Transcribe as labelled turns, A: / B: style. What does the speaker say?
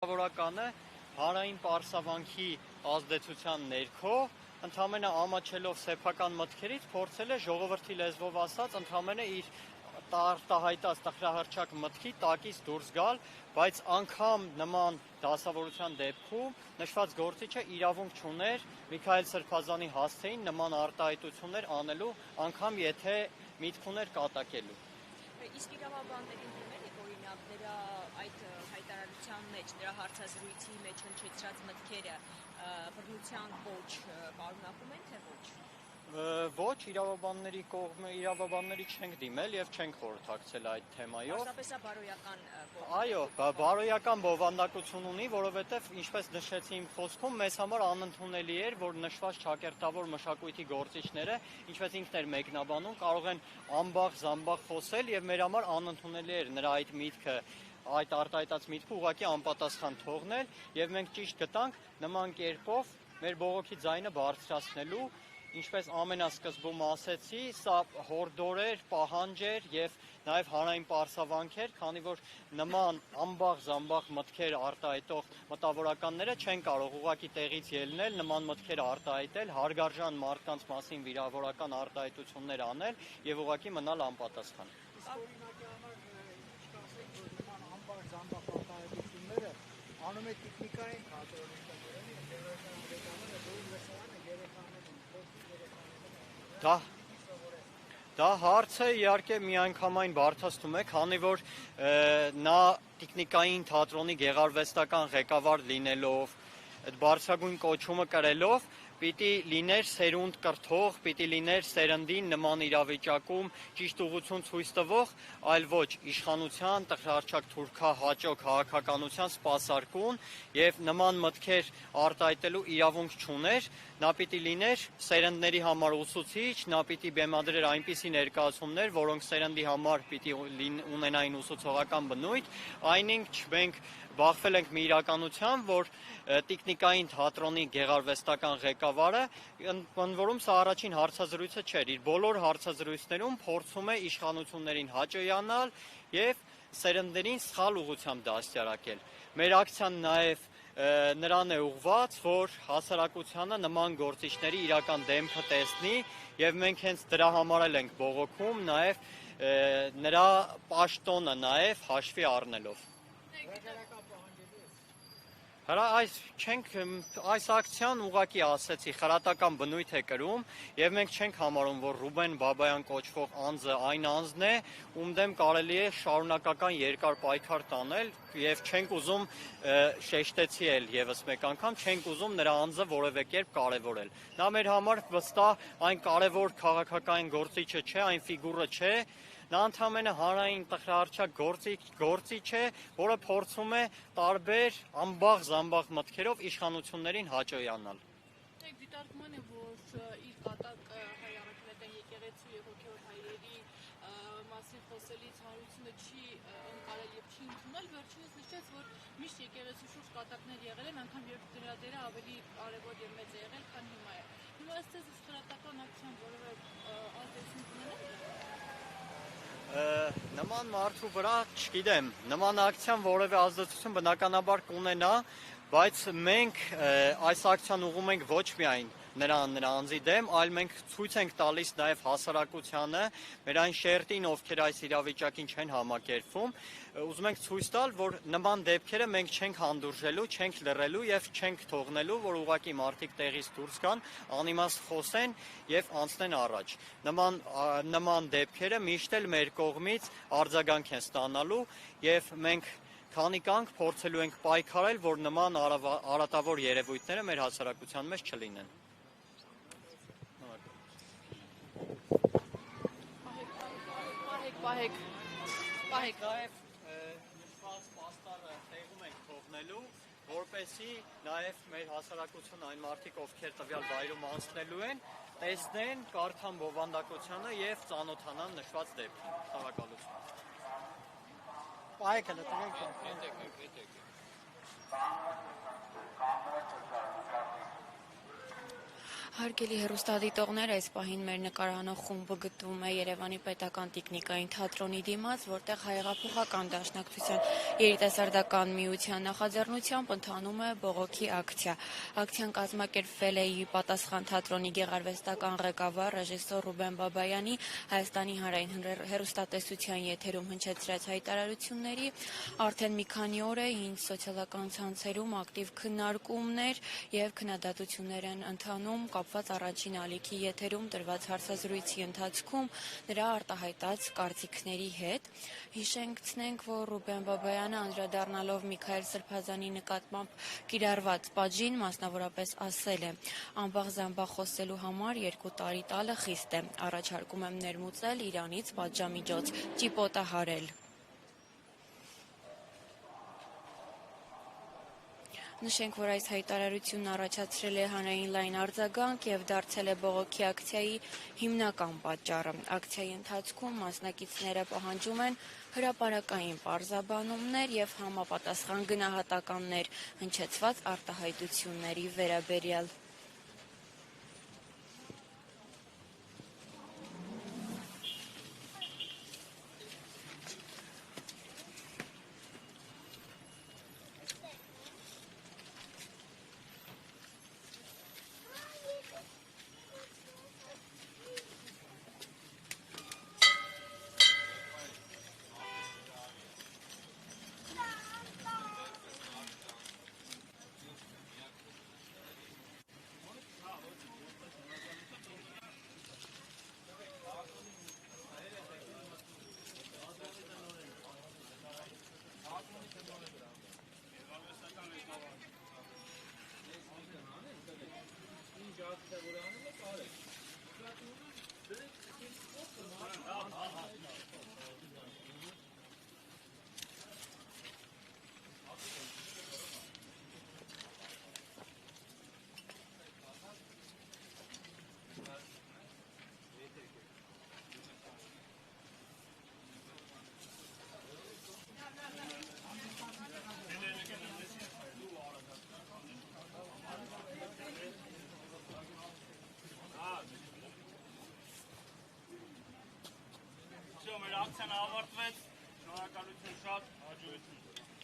A: Որականը հանրային պարսավանքի ազդեցության ներքո ընդամենը ամաչելով սեփական մտքերից փորձել է ժողովրդի լեզվով ասած ընդամենը իր արտահայտած տխրահռչակ մտքի տակից դուրս գալ, բայց անգամ նման դասավորության դեպքում նշված գործիչը իրավունք չուներ Միքայել Սրբազանի հասցեին նման արտահայտություններ անելու, անգամ եթե միտք ուներ կատակելու։
B: Իսկ իրավաբաններին դիմել եք օրինակ նրա այդ հայտարարության մեջ, նրա հարցազրույցի մեջ հնչեցրած մտքերը բռնության կոչ պարունակում են, թե ոչ։
A: Ոչ, իրավաբանների չենք դիմել եւ չենք խորհրդակցել այդ թեմայով։
B: Պարզապես բարոյական կողմ։
A: Այո, բարոյական բովանդակություն ունի, որովհետեւ ինչպես նշեցի իմ խոսքում, մեզ համար անընդունելի էր, որ նշված ճակերտավոր մշակույթի գործիչները, ինչպես ինքն էր մեկնաբանում, կարող են ամբաղ-զամբաղ խոսել եւ մեր համար անընդունելի էր նրա այդ միտքը այդ արտահայտած միտքը ուղղակի անպատասխան թողնել եւ մենք ճիշտ գտանք նման կերպով մեր բողոքի ձայնը բարձրացնելու, ինչպես ամենասկզբում ասեցի, սա հորդոր էր, պահանջ էր եւ նաեւ հանրային պարսավանք էր, քանի որ նման ամբաղ-զամբաղ մտքեր արտահայտող մտավորականները չեն կարող ուղղակի տեղից ելնել, նման մտքեր արտահայտել, հարգարժան մարդկանց մասին վիրավորական արտահայտություններ անել եւ ուղղակի մնալ անպատասխան։
C: Անում է տեխնիկային
A: Դա հարցը իհարկե միանգամայն բարդացնում է, քանի որ նա տեխնիկային թատրոնի գեղարվեստական ղեկավար լինելով, այդ բարձրագույն կոչումը կրելով, պիտի լիներ սերունդ կրթող, պիտի լիներ սերնդին նման իրավիճակում ճիշտ ուղղություն ցույց տվող, այլ ոչ իշխանության, տխրահռչակ թուրքահաճո քաղաքականության սպասարկուն եւ նման մտքեր արտահայտելու իրավունք չուներ, նա պիտի լիներ սերնդների համար ուսուցիչ, նա պիտի բեմադրեր այնպիսի ներկայացումներ, որոնք սերնդի համար պիտի ունենային ուսուցողական բնույթ, այնինչ մենք բախվել ենք մի իրականության, որ տեխնիկային թատրոնի գեղարվեստական ղեկավարը, ընդ որում սա առաջին հարցազրույցը չէր, իր բոլոր հարցազրույցներում փորձում է իշխանություններին հաճոյանալ եւ սերնդերին սխալ ուղղությամբ դաստիարակել։ Մեր ակցիան նաեւ նրան է ուղղված, որ հասարակությանը նման գործիչների իրական դեմքը տեսնի եւ մենք հենց դրա համար ենք բողոքում, նաեւ նրա պաշտոնը նաեւ հաշվի առնելով։ Այս ակցիան ուղղակի ասեցի խրատական բնույթ է կրում եւ մենք չենք համարում, որ Ռուբեն Բաբայան կոչվող անձը այն անձն է, ում դեմ կարելի է շարունակական երկար պայքար տանել եւ չենք ուզում շեշտեցի էլ եւս մեկ անգամ, չենք ուզում նրա անձը որևէ կերպ կարեւորել։ Նա մեր համար վստահ այն կարեւոր քաղաքական գործիչը չէ, այն ֆիգուրը չէ, նա ընդամենը հանրային տխրահռչակ գործիչ է, որը փորձում է տարբեր ամբաղ-զամբաղ մտքերով իշխանություններին հաճոյանալ։
D: Դիտարկման է, որ իր կատակ հայ առաքելական եկեղեցու եւ հոգեոր հայերի մասին խոսելիս հանրությունը չի ընկալել եւ չի ընդունել, վերջինս նշեց, որ միշտ եկեղեցու շուրջ կատակներ եղել են, անգամ երբ դրա դերը ավելի կարեւոր եւ մեծ է եղել, քան հիմա է։ Հիմա ըստ խրատական ակցիան որևէ ազդեցություն կունենա։
A: Նման մարդու վրա չգիտեմ, նման ակցիան որևէ ազդեցություն բնականաբար կունենա, բայց մենք այս ակցիան ուղղում ենք ոչ միայն նրա անձի դեմ, այլ մենք ցույց ենք տալիս նաև հասարակությանը, մեր այն շերտին, ովքեր այս իրավիճակին չեն համակերպվում, ուզում ենք ցույց տալ, որ նման դեպքերը մենք չենք հանդուրժելու, չենք լռելու եւ չենք թողնելու, որ ուղղակի մարդիկ տեղից դուրս գան, անիմաստ խոսեն եւ անցնեն առաջ։ Նման դեպքերը միշտ էլ մեր կողմից արձագանք են ստանալու եւ մենք քանի կանք փորձելու ենք պայքարել, որ նման արատավոր երևույթները մեր հասարակության մեջ չլինեն։
D: Պահեք։
A: Նաև նշված պաստառը տեղում ենք թողնելու, որպեսզի նաև մեր հասարակությունը այն մարդիկ, ովքեր տվյալ վայրում անցնելու են, տեսնեն, կարդան բովանդակությանը եւ ծանոթանան նշված դեպքին։ Շնորհակալություն։
C: Պահեք հələ տվեք։
E: Հարգելի հեռուստադիտողներ, այս պահին մեր նկարահանող խումբը գտնվում է Երևանի Պետական տիկնիկային թատրոնի դիմաց, որտեղ Հայեղափոխական դաշնակցության երիտասարդական միության նախաձեռնությամբ ընթանում է բողոքի ակցիա։ Ակցիան կազմակերպվել է ի պատասխան թատրոնի գեղարվեստական ղեկավար ռեժիսոր Ռուբեն Բաբայանի Հայաստանի հանրային հեռուստատեսության եթերում հնչեցրած հայտարարությունների։ Արդեն մի քանի օր է ինչ սոցիալական ցանցերում ակտիվ քննարկումներ եւ քննադատություններ են ընթանում կապված առաջին ալիքի եթերում տրված հարցազրույցի ընթացքում նրա արտահայտած կարծիքների հետ։ Հիշեցնենք, որ Ռուբեն Բաբայանը անդրադառնալով Միքայել Սրբազանի նկատմամբ կիրառված պատժին, մասնավորապես ասել է. «Անբաղ-զամբաղ խոսելու համար 2 տարի տալը խիստ է, առաջարկում եմ ներմուծել Իրանից պատժամիջոց, ճիպոտահարել»։ Նշենք, որ այս հայտարարությունն առաջացրել է հանրային լայն արձագանք եւ դարձել է բողոքի ակցիայի հիմնական պատճառը։ Ակցիայի ընթացքում մասնակիցները պահանջում են հրապարակային պարզաբանումներ եւ համապատասխան գնահատականներ հնչեցված արտահայտությունների վերաբերյալ։
F: Մեր ակցիան ավարտվեց, շնորհակալություն շատ, հաջողություն։